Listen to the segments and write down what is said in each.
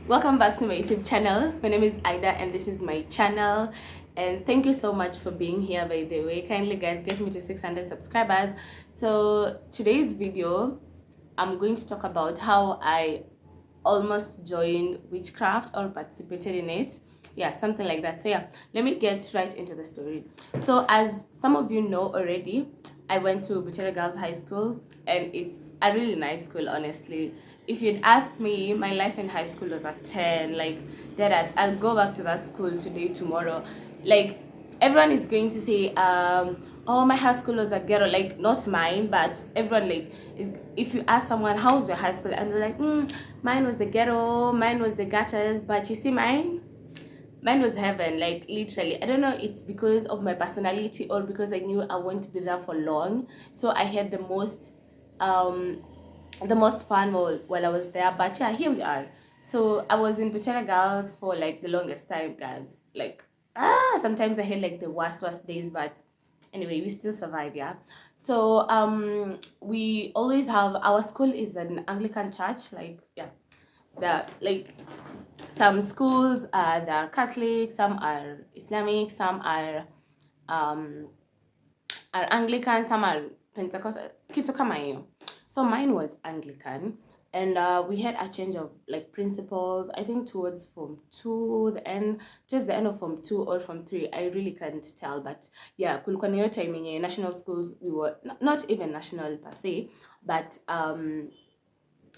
Welcome back to my YouTube channel. My name is Iddah and this is my channel, and thank you so much for being here. By the way, kindly guys get me to 600 subscribers. So today's video I'm going to talk about how I almost joined witchcraft or participated in it, yeah, something like that. So yeah, let me get right into the story. So as some of you know already, I went to Butere Girls High School, and it's a really nice school, honestly. If you'd asked me, my life in high school was a 10. Like, that I'll go back to that school today, tomorrow. Like, everyone is going to say, oh, my high school was a ghetto. Like, not mine, but everyone, like, is, if you ask someone, how was your high school? And they're like, mine was the ghetto, mine was the gutters. But you see, mine was heaven, like, literally. I don't know, it's because of my personality or because I knew I won't be there for long, so I had the most fun while I was there. But yeah, here we are. So I was in Buchera Girls for like the longest time, guys. Like, sometimes I had like the worst days, but anyway, we still survive. Yeah. So we always have, our school is an Anglican church, like, yeah, the, like, some schools are Catholic, some are Islamic, some are Anglican, some are Pentecostal, kitu kama hiyo. So mine was Anglican, and we had a change of like principals, I think towards Form 2, the end, just the end of Form 2 or Form 3, I really can't tell. But yeah, kulikuwa na hiyo time yenye national schools, we were not even national per se, but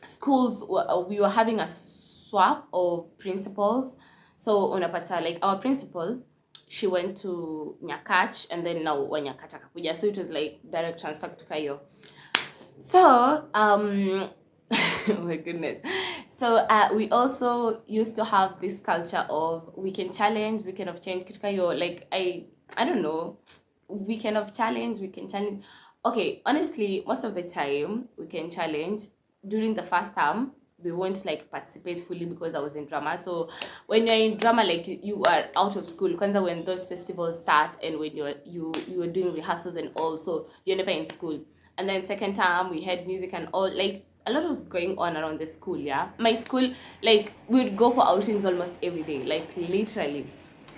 schools, we were having a swap of principals. So unapata, like, our principal, she went to Nyakach, and then now wa Nyakach akakuja, so it was like direct transfer kutoka hiyo. So oh my goodness. So we also used to have this culture of weekend challenge, weekend of change kutoka hiyo, like, I don't know, weekend of challenge, weekend challenge. Okay, honestly, most of the time weekend challenge, during the first term, we won't like participate fully because I was in drama. So when you're in drama, like, you are out of school kwanza when those festivals start, and when you were doing rehearsals and all, so you're never in school. And then second term we had music and all, like, a lot was going on around the school. Yeah, my school, like, we would go for outings almost every day, like, literally.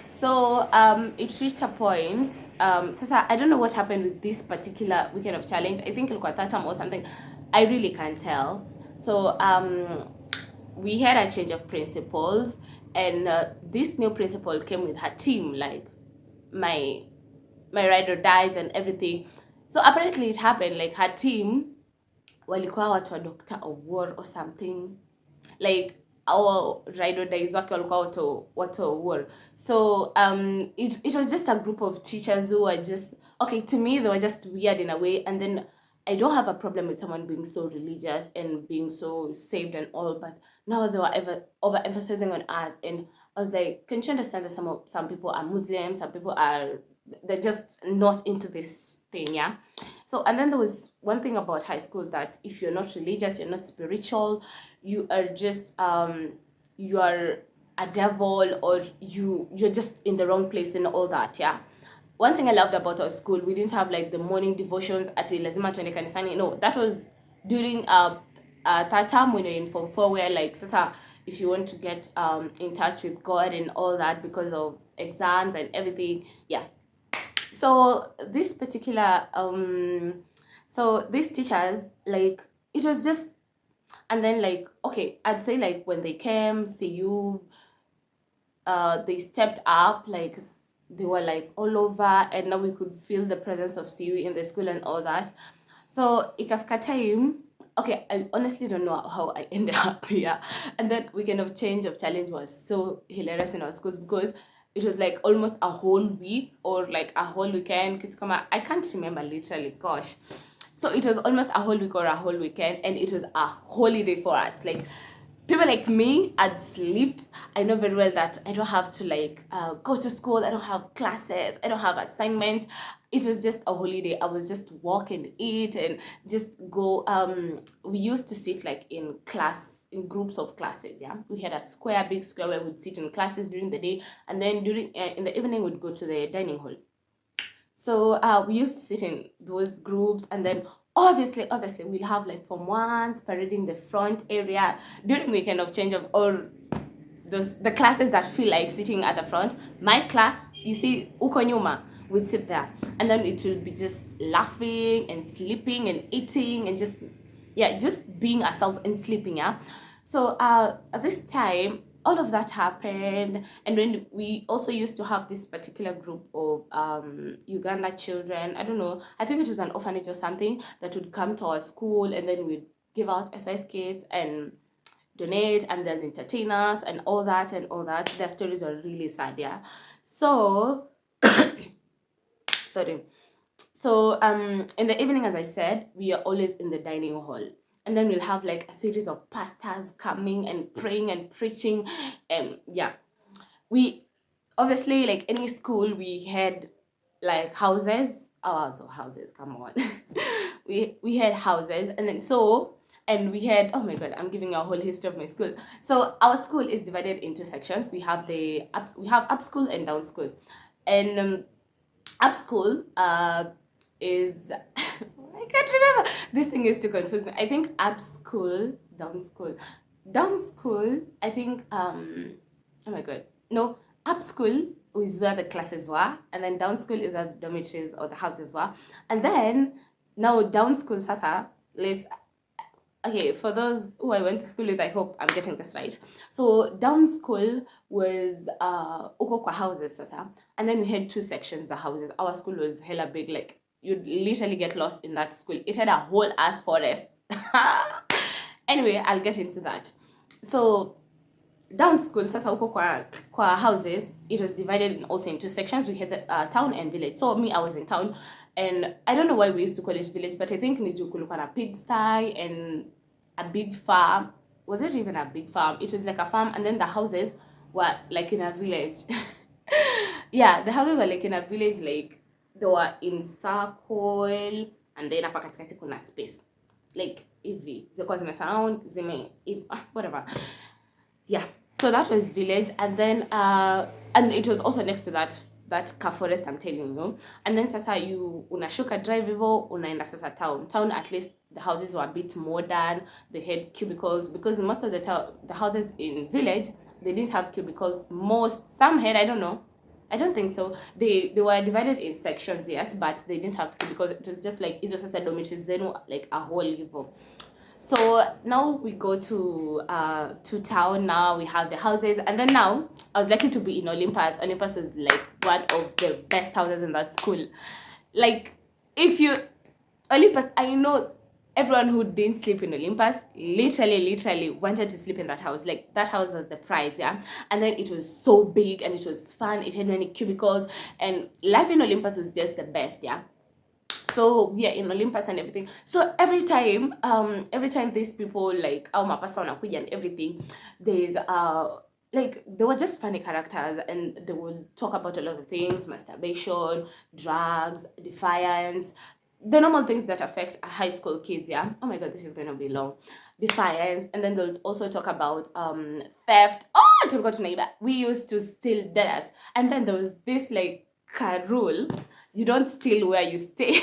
So it reached a point, sasa I don't know what happened with this particular weekend of challenge. I think ilikuwa third term or something, I really can't tell. So we had a change of principals, and this new principal came with her team, like my ride or dies and everything. So apparently it happened, like, her team walikuwa watu wa Dr. Awor or something, like, our ride or dies wake walikuwa watu wa Awor. So it was just a group of teachers who were just, okay, to me they were just weird in a way. And then I don't have a problem with someone being so religious and being so saved and all, but now they were overemphasizing on us. And I was like, can't you understand that some people are Muslims, some people are, they're just not into this thing. Yeah. So, and then there was one thing about high school, that if you're not religious, you're not spiritual, you are just you are a devil, or you're just in the wrong place and all that. Yeah. One thing I loved about our school, we didn't have like the morning devotions at lazima tuende kanisani. No, that was during third term when you're in Form 4, where, like, sasa, if you want to get in touch with God and all that because of exams and everything. Yeah. So this particular so these teachers, like, it was just, and then, like, okay, I'd say, like, when they came, see you, they stepped up, like, they were like all over, and now we could feel the presence of CU in the school and all that. So ikafika time, okay, I honestly don't know how I ended up here. And then weekend of change of challenge was so hilarious in our schools, because it was like almost a whole week or like a whole weekend. Kitu kama, I can't remember, literally, gosh. So it was almost a whole week or a whole weekend, and it was a holiday for us. Like, people like me, I'd sleep. I know very well that I don't have to, like, go to school. I don't have classes. I don't have assignments. It was just a holiday. I was just walk and eat and just go. We used to sit, like, in groups of classes. Yeah, we had a big square where we'd sit in classes during the day, and then during in the evening we'd go to the dining hall. So we used to sit in those groups, and then obviously we'll have, like, Form 1s parading the front area during weekend of change of, or the classes that feel like sitting at the front. My class, you see, uko nyuma, would sit there, and then it will be just laughing and sleeping and eating and just being ourselves and sleeping. Yeah. So at this time, all of that happened, and when we also used to have this particular group of Uganda children. I don't know, I think it was an orphanage or something that would come to our school, and then we'd give out SOS kits and donate, and then entertain us and all that and all that. Their stories are really sad. Yeah. So sorry. So in the evening, as I said, we are always in the dining hall, and then we'll have like a series of pastors coming and praying and preaching. And yeah, we obviously, like any school, we had like houses. Oh, so houses, come on. we had houses, and then and we had, oh my god, I'm giving you a whole history of my school. So our school is divided into sections. We have up school and down school, and up school is I can't remember. This thing is to confuse me. I think up school, down school. Down school, I think oh my god. No, up school is where the classes were, and then down school is where the dormitories or the houses were. And then now down school sasa, let's okay, for those who I went to school with, I hope I'm getting this right. So down school was uko kwa houses sasa, and then we had two sections, the houses. Our school was hella big, like you'd literally get lost in that school. It had a whole ass forest. Anyway, I'll get into that. So down school sasa uko kwa houses, it was divided also into sections. We had the town and village. So me, I was in town, and I don't know why we used to call it village, but I think niju kulikuwa na pigsty and a big farm. Was it even a big farm? It was like a farm, and then the houses were like in a village. Yeah, the houses were like in a village, like they were in circle, and then hapa katikati kuna space like hivi zilikuwa zimesurround whatever. Yeah, so that was village, and then and it was also next to that car forest I'm telling you. And then sasa you unashuka drive hivyo unaenda sasa town. At least the houses were a bit modern. They had cubicles, because most of the houses in village, they didn't have cubicles. Some had, I don't know, I don't think so. They were divided in sections, yes, but they didn't have cubicles. It was just like, it's just a dormitory, like a whole level. So now we go to town. Now we have the houses, and then now I was lucky to be in Olympus. Olympus was like one of the best houses in that school. Like, Olympus, I know everyone who didn't sleep in Olympus literally wanted to sleep in that house. Like, that house was the prize, yeah. And then it was so big and it was fun. It had many cubicles, and life in Olympus was just the best, yeah. So we are in Olympus and everything. So every time these people like Mapasa wanakuja and everything, there's like, they were just funny characters, and they will talk about a lot of things: masturbation, drugs, defiance, the normal things that affect high school kids. Yeah. Oh my god, this is gonna be long. Defiance, and then they'll also talk about theft. Oh, tulikuwa tunaiba. We used to steal theirs, and then there was this like rule: you don't steal where you stay.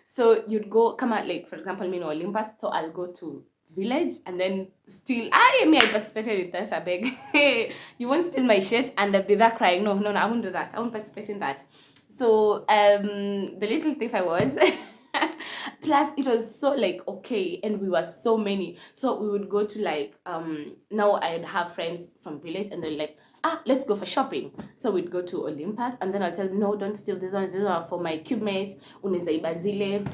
So you'd go, come out, like, for example, me in Olympus, so I'll go to village and then steal. I participated in that. I beg. You won't steal my shit and I'll be there crying. No, I won't do that. I won't participate in that. So the little thief I was. Plus it was so like okay, and we were so many, so we would go to like now I'd have friends from village, and they're like, let's go for shopping. So we'd go to Olympus, and then I'll tell them, no, don't steal these ones. These are for my cube mates. Unaweza iba zile.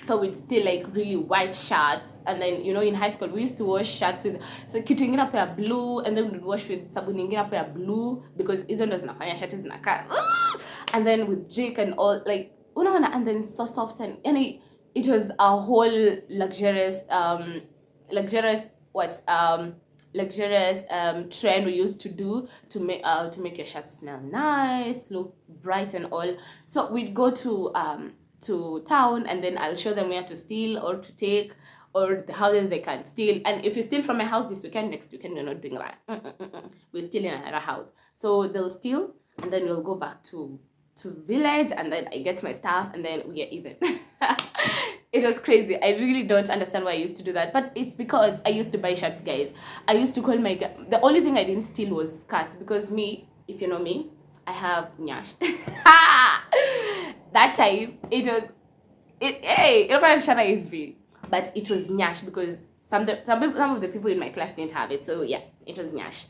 So we'd steal like really white shirts, and then in high school we used to wash shirts with, so kitu ingine hapo ya blue, and then we'd wash with sabuni ingine hapo ya blue, because hizo ndo zinafanya shati zinakaa. And then with jik and all, like unaona, and then so soft, and it was a whole luxurious trend we used to do to make your shirt smell nice, look bright and all. So we'd go to town, and then I'll show them where to steal or to take, or the houses they can steal. And if you steal from my house this weekend, next weekend you're not doing that. We're stealing another house. So they'll steal, and then we'll go back to village, and then I get my stuff, and then we get even. It was crazy. I really don't understand why I used to do that. But it's because I used to buy shirts, guys. I used to call my... The only thing I didn't steal was skirts. Because me, if you know me, I have nyash. That time, it was... Hey, it was Shana, but it was nyash because some of the people in my class didn't have it. So yeah, it was nyash.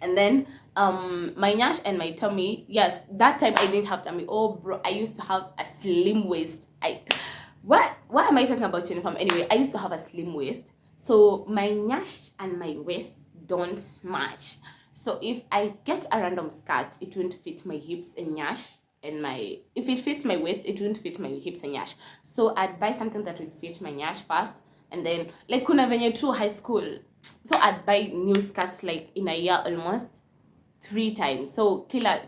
And then my nyash and my tummy, yes, that time I didn't have tummy. Oh bro, I used to have a slim waist. Why am I talking about uniform anyway? I used to have a slim waist, so my nyash and my waist don't match. So if I get a random skirt, it won't fit my hips and nyash, and if it fits my waist, it won't fit my hips and nyash. So I'd buy something that would fit my nyash first, and then like kuna venye to high school, so I'd buy new skirts like in a year almost 3 times. So kila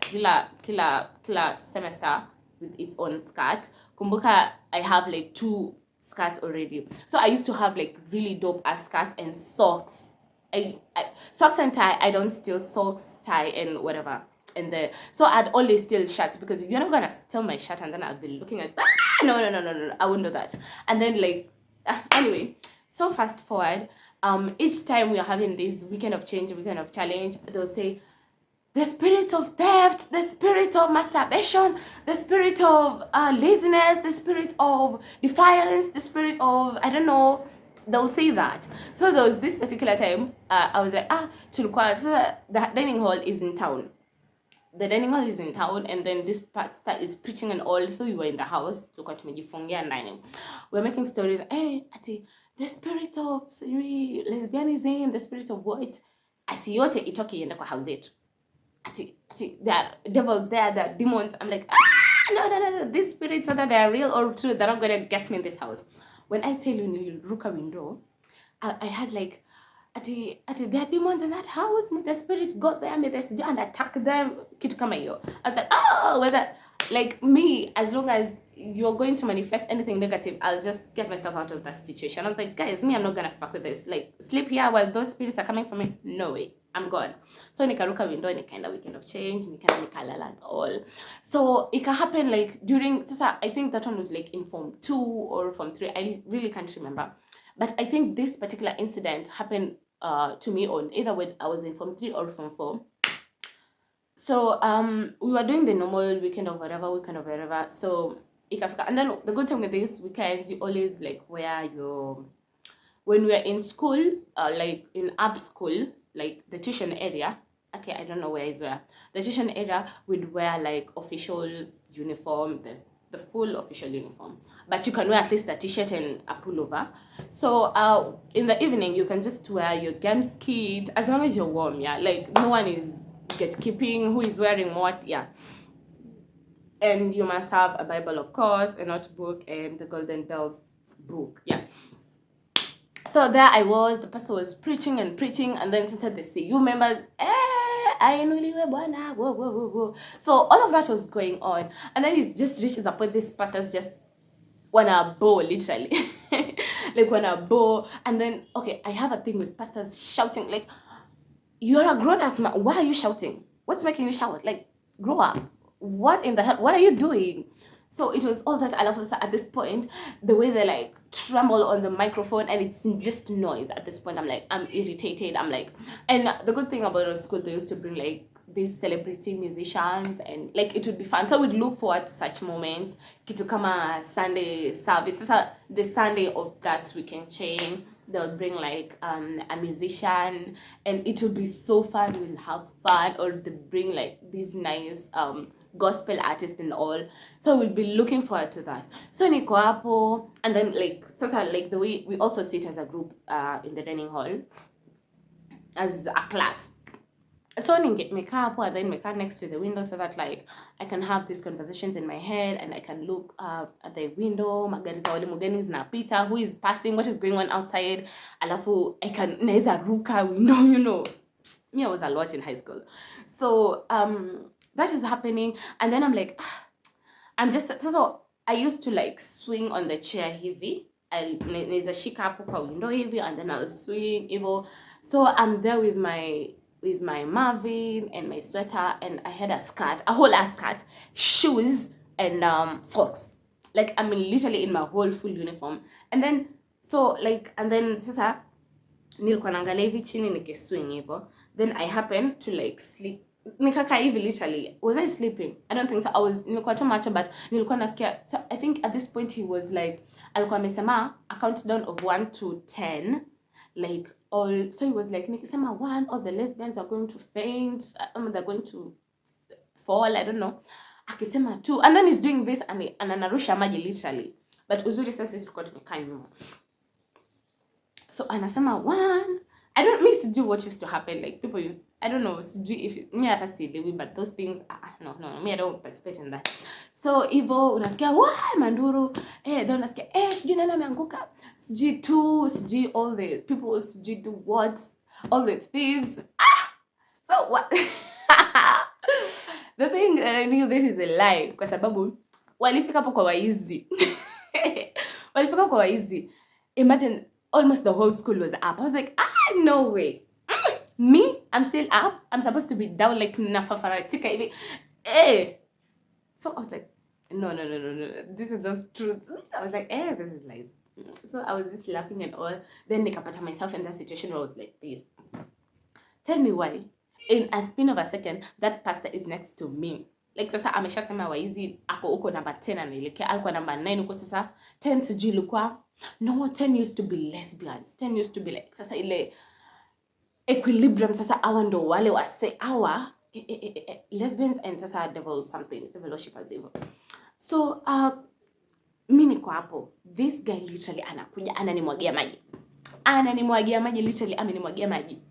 semester with its own skirt. Kumbuka, I have like 2 skirts already. So I used to have like really dope ass skirts and socks. Socks and tie, I don't steal socks, tie, and whatever. So I'd always steal shirts because you're not gonna steal my shirt and then I'll be looking at no, I wouldn't do that. And then like anyway, so fast forward, each time we are having this weekend of change, weekend of challenge, they'll say the spirit of theft, the spirit of masturbation, the spirit of laziness, the spirit of defiance, the spirit of, I don't know, they'll say that. So there was this particular time, I was like, tulikuwa, so the dining hall is in town. The dining hall is in town, and then this pastor is preaching and all, so we were in the house, tulikuwa tumejifungia and dining. We're making stories, hey, ati, the spirit of lesbianism, the spirit of what? Ati yote itoke iende kwa house yetu. There are devils there, there are demons. I'm like, no, these spirits, whether they are real or true, they're not gonna get me in this house. When I tell you niliruka window, I had like, there are demons in that house. May the spirit got there, may the and attack them. Kitu kama hiyo. I was like, whether like me, as long as you're going to manifest anything negative, I'll just get myself out of that situation. I was like, guys, me, I'm not gonna fuck with this. Like, sleep here while those spirits are coming for me. No way, I'm gone. So nikaruka window, nikaenda weekend of change, nikalala and all. So it can happen like during, I think that one was like in form 2 or form 3. I really can't remember. But I think this particular incident happened to me on either when I was in form 3 or form 4. So we were doing the normal weekend of whatever. So and then the good thing with this weekend, you always like wear your, when we're in school, like in up school, like the tuition area. Okay, I don't know where is where. The tuition area would wear like official uniform, the full official uniform. But you can wear at least a t-shirt and a pullover. So in the evening, you can just wear your games kit as long as you're warm, yeah. Like no one is gatekeeping who is wearing what, yeah. And you must have a Bible, of course, a notebook, and the Golden Bells book, yeah. So there I was, the pastor was preaching, and then said the CU members, whoa. So all of that was going on, and then it just reaches a point, this pastor's just wanna bow, literally. Like wanna bow, and then, okay, I have a thing with pastors shouting, like, you're a grown-ass man, why are you shouting? What's making you shout? Like, grow up. What in the hell? What are you doing? So it was all that I love at this point, the way they like tremble on the microphone, and it's just noise at this point. I'm like, I'm irritated. I'm like, and the good thing about our school, they used to bring like these celebrity musicians, and like it would be fun. So we'd look forward to such moments. Kitu kama Sunday service, the Sunday of that weekend chain, they'll bring like a musician, and it would be so fun. We'll have fun, or they bring like these nice gospel artists and all. So we'll be looking forward to that. So niko hapo, and then like like the way we also sit as a group in the dining hall as a class. So nimekaa hapo, and then nimekaa next to the window so that like I can have these conversations in my head, and I can look at the window, magari za walimu gani zinapita, who is passing, what is going on outside, alafu I can naeza ruka window, you know. Me, I was a lot in high school. So that is happening, and then I'm like, I'm just, so I used to like swing on the chair hivi, naeza shika hapo kwa window hivi, and then I'll swing hivo. So I'm there with my Marvin and my sweater, and I had a skirt, a whole ass skirt, shoes, and socks. like I'm literally in my whole full uniform. And then so like, and then sasa nilikuwa naangalia hivi chini nikiswing hivyo, then I happened to like sleep, nikakaa hivi literally. Was I sleeping? I don't think so. Nilikuwa tu macho, but nilikuwa nasikia. So I think at this point he was like, alikuwa amesema a countdown of 1 to 10, like all. So he was like, nikisema 1, all the lesbians are going to faint, they're going to fall, I don't know. Akisema 2, and then he's doing this and anarusha maji literally. But uzuri sasa sisi tulikuwa tumekaa nyuma. So anasema 1. I don't miss do what used to happen, like people used, I don't know, if me hata sielewi, but those things no, me I don't participate in that. So hivyo unasikia manduru, then unasikia sijui nani ameanguka, sijui 2, sijui all the people, sijui do what, all the thieves. So what? The thing that I knew this is a lie, kwa sababu walifika hapo kwa waizi. Walifika kwa waizi. Imagine almost the whole school was up. I was like, no way. Me, I'm still up. I'm supposed to be down like nafafaratika hivi. So I was like, no. This is just truth. I was like, this is lies. So I was just laughing and all. Then nikapata myself in that situation where I was like, please, tell me why. In a spin of a second, that pastor is next to me. Like sasa ameshasema waizi ako uko number 10 anaelekea, alikuwa number 9 uko sasa 10 sijui ilikuwa. No, 10 used to be lesbians. 10 used to be like sasa ile equilibrium, sasa hawa ndo wale wase hawa lesbians and sasa devil worshippers hivyo. So mimi niko hapo, this guy literally anakuja ananimwagia maji literally amenimwagia maji.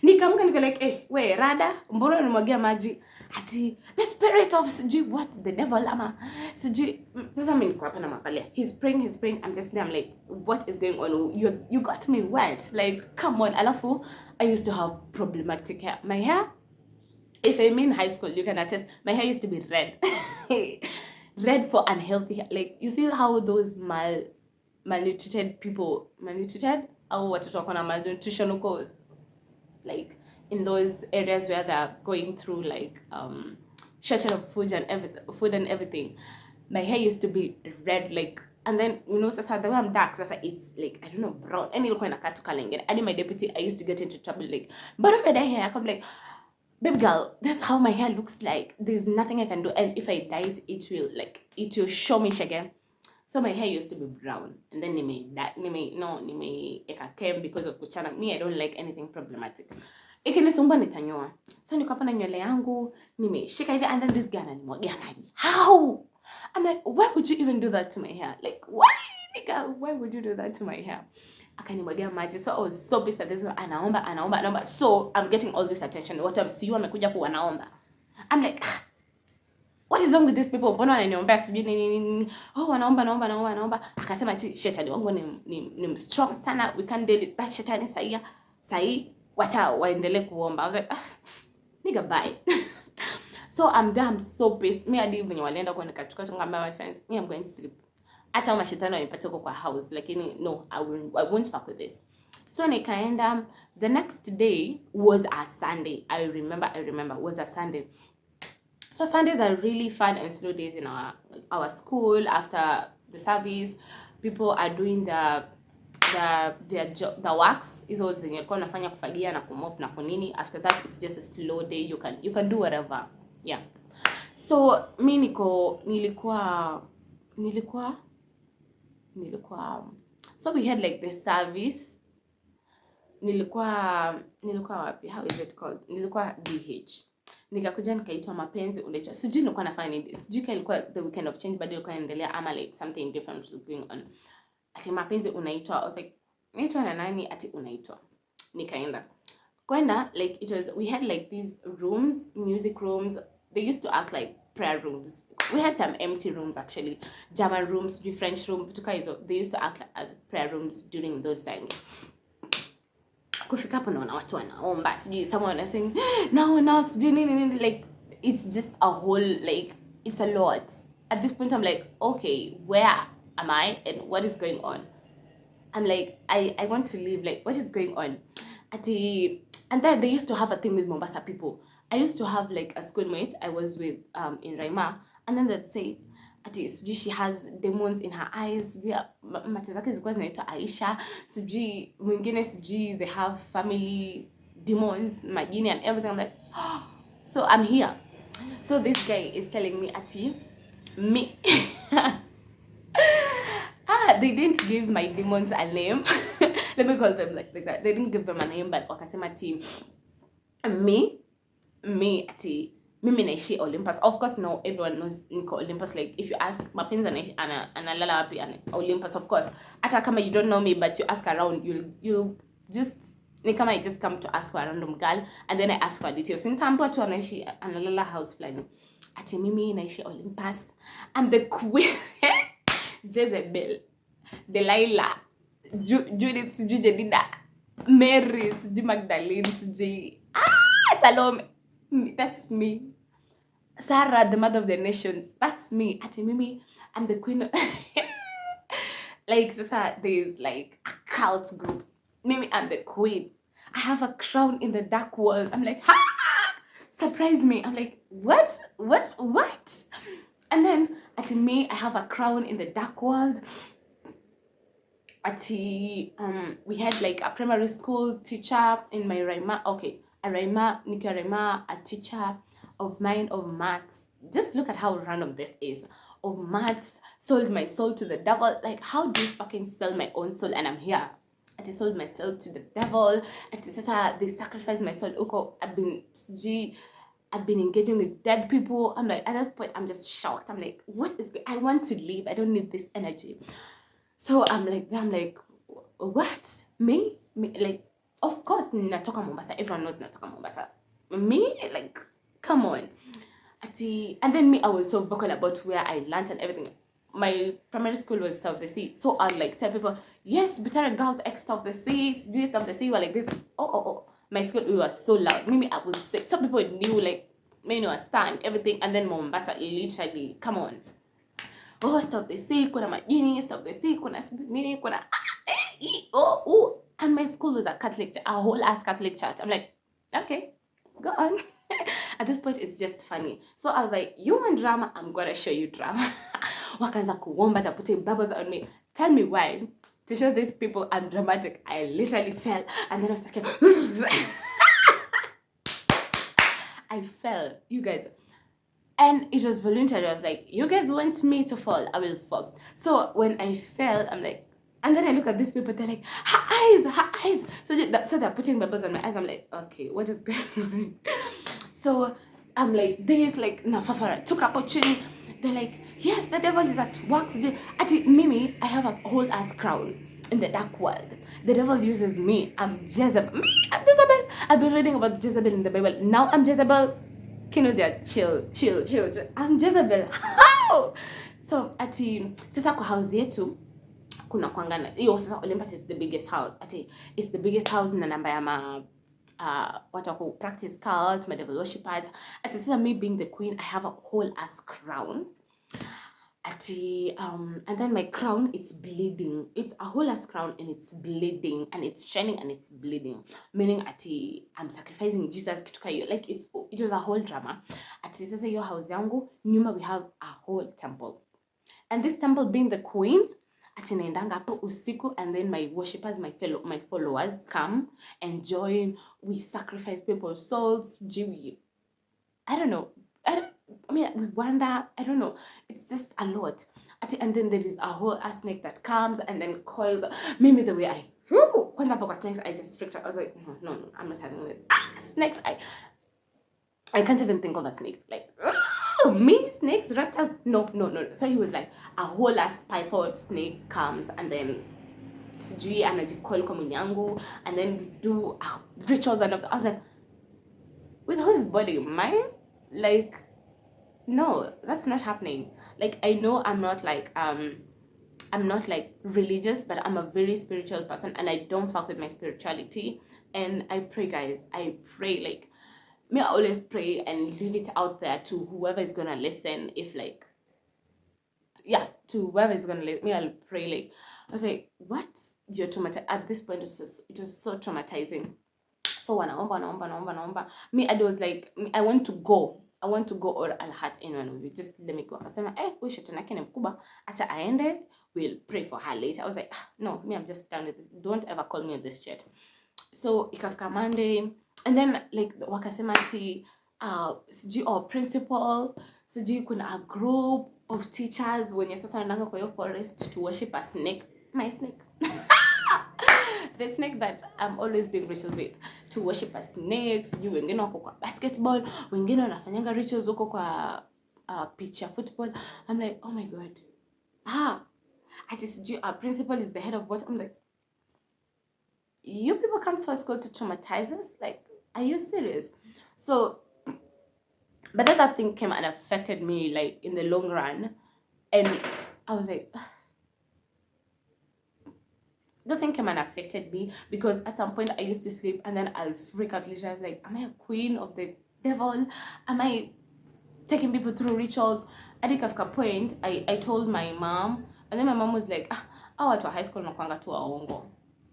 Nikamka nika like, we rada, mbona unimwagia maji? Ati the spirit of sijui what, the devil ama sijui. Sasa mimi niko hapa na mapalia. He's praying. I'm just there, I'm like, what is going on? You got me wet. Like, come on. Alafu, I used to have problematic hair. My hair, if I'm in high school, you can attest, my hair used to be red. Red for unhealthy hair. Like, you see how those malnutrited people, au watoto wako na malnutrition uko, like in those areas where they're going through like shortage of food and everything. My hair used to be red, like, and then sasa the way I'm dark, sasa it's like, I don't know, brown, and ilikuwa inakaa tu color ingine. And my deputy, I used to get into trouble like, but if I dye hair, I'm like, baby girl, that's how my hair looks like. There's nothing I can do, and if I dye it will show me again. So my hair used to be brown, and then nime eka because of kuchana. Me, I don't like anything problematic. Ikinisumba nitanyoa. So niko hapa na nywele yangu, nimeshika hivi, and then this guy ananimwagia maji. How? I'm like, why would you even do that to my hair? Like, why, nigga? Why would you do that to my hair? Akanimwagia maji. So I was so pissed at this. Anaomba. So I'm getting all this attention. What I'm seeing, amekuja ku anaomba. I'm like, what is wrong with these people? Mbona wananiombea sijui nini? Wanaomba. Akasema ati shetani wangu ni strong sana. We can't deal with that shetani sahi. Wacha waendelee kuomba. I was like, nigga, bye. So I'm there, I'm so pissed. Me hadi venye walienda kwa nikachukua ngamba my friends, me I'm going to sleep. Hata mashetani wanipata huko kwa house, lakini no, I won't fuck with this. So nikaenda. The next day was a Sunday. I remember was a Sunday. So Sundays are really fun and slow days in our school. After the service, people are doing the works. Hizo zenye alikuwa nafanya kufagia na kumop na kunini. After that, it's just a slow day. You can do whatever. Yeah. So mi nilikuwa so we had like the service. Nilikuwa wapi? How is it called? Nilikuwa DH. Nikakuja nikaitwa Mapenzi, unaitwa. Sijui nilikuwa nafanya nini. Sijui kama ilikuwa the weekend of change, but ilikuwa inaendelea ama like something different was going on. Ati Mapenzi unaitwa. I was like, naitwa na nani? Ati unaitwa. Nikaenda. Kwenda, like we had like these rooms, music rooms. They used to act like prayer rooms. We had some empty rooms actually. German rooms, French rooms, they used to act as prayer rooms during those times. Kufika hapo naona watu wanaomba, sijui someone is saying no, sijui nini, like it's just a whole, like it's a lot. At this point I'm like, okay, where am I and what is going on? I'm like, I want to leave, like what is going on? And then they used to have a thing with Mombasa people. I used to have like a schoolmate I was with in Raima, and then they'd say, ati sijui she has demons in her eyes, macho zake zilikuwa zinaitwa Aisha, sijui mwingine sijui they have family demons, majini and everything. I'm like, oh. So I'm here. So this guy is telling me ati me they didn't give my demons a name. Let me call them like that. They didn't give them a name, but wakasema ati me ati mimi naishi Olympus. Of course, no, everyone knows niko Olympus. Like if you ask Mapenzi analala wapi Olympus, of course. Hata kama you don't know me, but you ask around, you just ni kama I just come to ask for a random girl and then I ask for details. Nitaambiwa tu anaishi analala house fulani. Ati mimi naishi Olympus. I'm the queen. Jezebel, Delilah, Judith, Jedida, Mary, Magdalene, Salome. That's me. Sarah, the mother of the nations. That's me. Ati mimi, I'm the queen. Like there's like a cult group. Mimi, I'm the queen. I have a crown in the dark world. I'm like, ha! Surprise me. I'm like, what? And then ati me, I have a crown in the dark world. Ati we had like a primary school teacher in my Raima. Okay, a Raima, Nikia Raima, a teacher of mine of maths. Just look at how random this is. Of maths, sold my soul to the devil. Like, how do you fucking sell my own soul and I'm here? Ati sold my soul to the devil. Ati sasa they sacrificed my soul. Uko, I've been engaging with dead people. I'm like, at this point, I'm just shocked. I'm like, what is? I want to leave. I don't need this energy. So I'm like, what? Me? Like, of course, natoka Mombasa. Everyone knows natoka Mombasa. Me? Like, come on. And then me, I was so vocal about where I learned and everything. My primary school was South of the Sea. So I'd like tell people, yes, Butara girls ex South of the Sea, South of the Sea were like this. Oh. My school, we were so loud. Maybe I would say, some people knew, like, maybe a star and everything. And then Mombasa, literally, come on. Oh, South of the Sea, kuna majini, South of the Sea, kuna nini, kuna and my school was a Catholic, a whole ass Catholic church. I'm like, okay, go on. At this point, it's just funny. So I was like, you want drama? I'm gonna show you drama. Wakaanza kuomba, they're putting bubbles on me. Tell me why. To show these people I'm dramatic, I literally fell. And then I was like, I fell, you guys. And it was voluntary. I was like, you guys want me to fall? I will fall. So when I fell, I'm like, and then I look at these people, they're like, her eyes. So they're putting bubbles on my eyes. I'm like, okay, what is going on? So I'm like, this, like, Nafafara took opportunity. They're like, yes, the devil is at work today. Mimi, I have a whole ass crown in the dark world. The devil uses me. I'm Jezebel. I'm Jezebel. I've been reading about Jezebel in the Bible. Now I'm Jezebel. They're chill. I'm Jezebel. How? So sasa kwa house yetu kuna kwangana. Hiyo sasa Olympus is the biggest house. It's the biggest house na namba ya what I call practice cult, my devil worshippers. Sasa me being the queen, I have a whole ass crown. And then my crown, it's bleeding. It's a whole ass crown and it's bleeding and it's shining and it's bleeding. Meaning I'm sacrificing Jesus kituka hiyo. Like it was a whole drama. Sasa hiyo house yangu, nyuma we have a whole temple. And this temple being the queen, naendanga hapo usiku, and then my worshippers, my followers come and join. We sacrifice people's souls. I don't know. We wonder, I don't know. It's just a lot. And then there is a whole ass snake that comes and then coils. Maybe the way when I spoke snakes, I just freaked out. I was like, no, I'm not having this. Snakes, I can't even think of a snake. Like, me? Snakes? Reptiles? No. So he was like, a whole ass python snake comes and then sijui anajikoil kwa mwili yangu, and then we do rituals and I was like, with whose body? Mine? Like, no, that's not happening. Like, I know I'm not like religious, but I'm a very spiritual person and I don't fuck with my spirituality. And I pray, guys. I pray, like, I always pray and leave it out there to whoever is gonna listen. If like, yeah, to whoever is gonna listen, I'll pray. Like, I was like, what? You're traumatized. At this point, it was so traumatizing. So wanaomba. Me, I was like, I want to go. I want to go or I'll hurt anyone with you. Just let me go. Akasema, huyu shetani yake ni mkubwa. Acha aende. We'll pray for her later. I was like, no, me, I'm just done with this. Don't ever call me on this shit. So ikafika Monday, and then like wakasema ati sijui our principal, sijui kuna a group of teachers wenye sasa wanaenda kwa hiyo forest to worship a snake. My snake. The snake that I'm always being ritual with, to worship a snake. Sijui wengine wako kwa basketball, wengine wanafanyanga rituals huko kwa pitch ya football. I'm like, oh my god. Ati sijui our principal is the head of what? I'm like, you people come to our school to traumatize us? Like, are you serious? So, but then that thing came and affected me, like, in the long run. And I was like, the thing came and affected me because at some point I used to sleep and then I'll freak out literally. I was like, am I a queen of the devil? Am I taking people through rituals? At a point, I told my mom, and then my mom was like, I went to high school nakwanga tu waongo.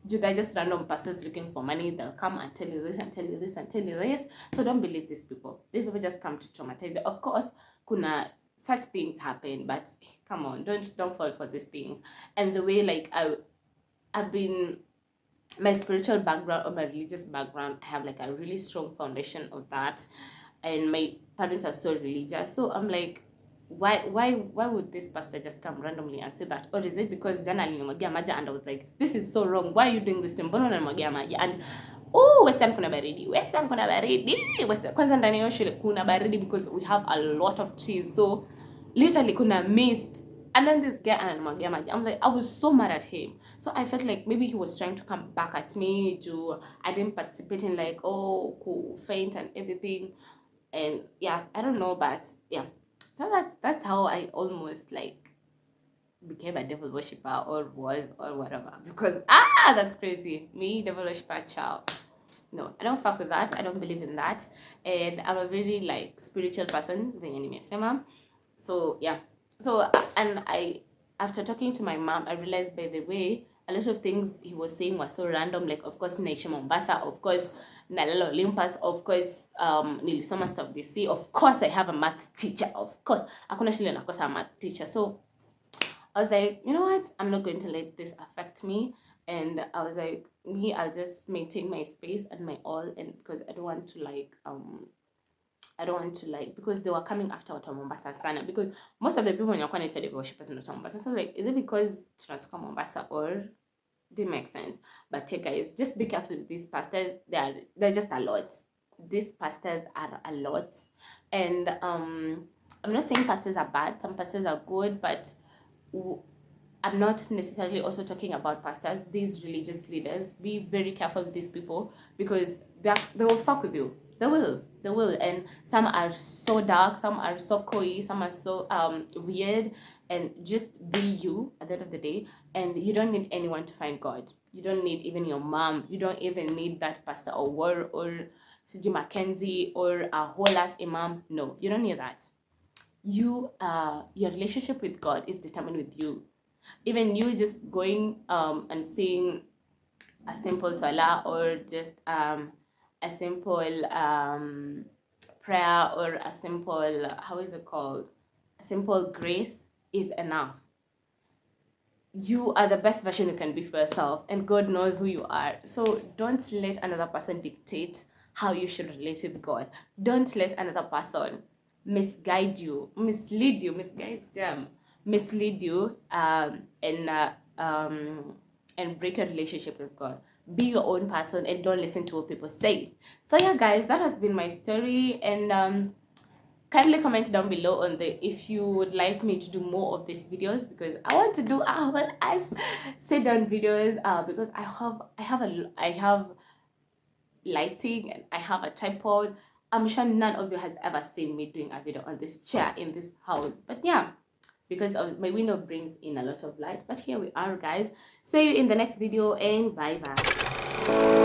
They're just random pastors looking for money. They'll come and tell you this and tell you this and tell you this. So don't believe these people. These people just come to traumatize you. Of course, kuna such things happen, but come on, don't fall for these things. And the way like I've been, my spiritual background or my religious background, I have like a really strong foundation of that, and my parents are so religious. So I'm like, why would this pastor just come randomly and say that? Or is it because jana alinimwagia maji and I was like, this is so wrong, why are you doing this to mbona unanimwagia maji? And Western kuna baridi, Western kwanza ndani ya shule kuna baridi because we have a lot of trees, so literally kuna mist. And then this guy ananimwagia maji. I'm like, I was so mad at him. So I felt like maybe he was trying to come back at me I didn't participate in like cool faint and everything. And yeah, I don't know, but yeah. So that's how I almost like became a devil worshipper or was or whatever, because that's crazy. Me, devil worshipper, child. No, I don't fuck with that. I don't believe in that. And I'm a very like spiritual person. So yeah. So and after talking to my mom, I realized, by the way, a lot of things he was saying were so random. Like, of course, naishi Mombasa, of course, nalala Olympus, of course, nilisoma stuff they see, of course, I have a math teacher, of course, hakuna shule nakosa a math teacher. So I was like, you know what, I'm not going to let this affect me. And I was like, me, I'll just maintain my space and my all, and because I don't want to because they were coming after watu wa Mombasa sana, because most of the people when you're connected to worshippers in Mombasa. So like, is it because tunatoka Mombasa or didn't make sense? But hey guys, just be careful with these pastors. They're just a lot. These pastors are a lot. And I'm not saying pastors are bad. Some pastors are good, but I'm not necessarily also talking about pastors. These religious leaders, be very careful with these people, because they will fuck with you. They will. And some are so dark, some are so coy, some are so weird. And just be you at the end of the day. And you don't need anyone to find God. You don't need even your mom. You don't even need that pastor or Mapenzi or a whole ass imam. No, you don't need that. Your relationship with God is determined with you. Even you just going and saying a simple salah, or just a simple prayer, or a simple, how is it called, a simple grace is enough. You are the best version you can be for yourself, and God knows who you are. So don't let another person dictate how you should relate with God. Don't let another person mislead you, and break your relationship with God. Be your own person and don't listen to what people say. So yeah guys, that has been my story. And kindly comment down below on if you would like me to do more of these videos, because I want to do sit down videos, because I have lighting and I have a tripod. I'm sure none of you has ever seen me doing a video on this chair in this house, but yeah, because my window brings in a lot of light. But here we are guys. See you in the next video, and bye bye.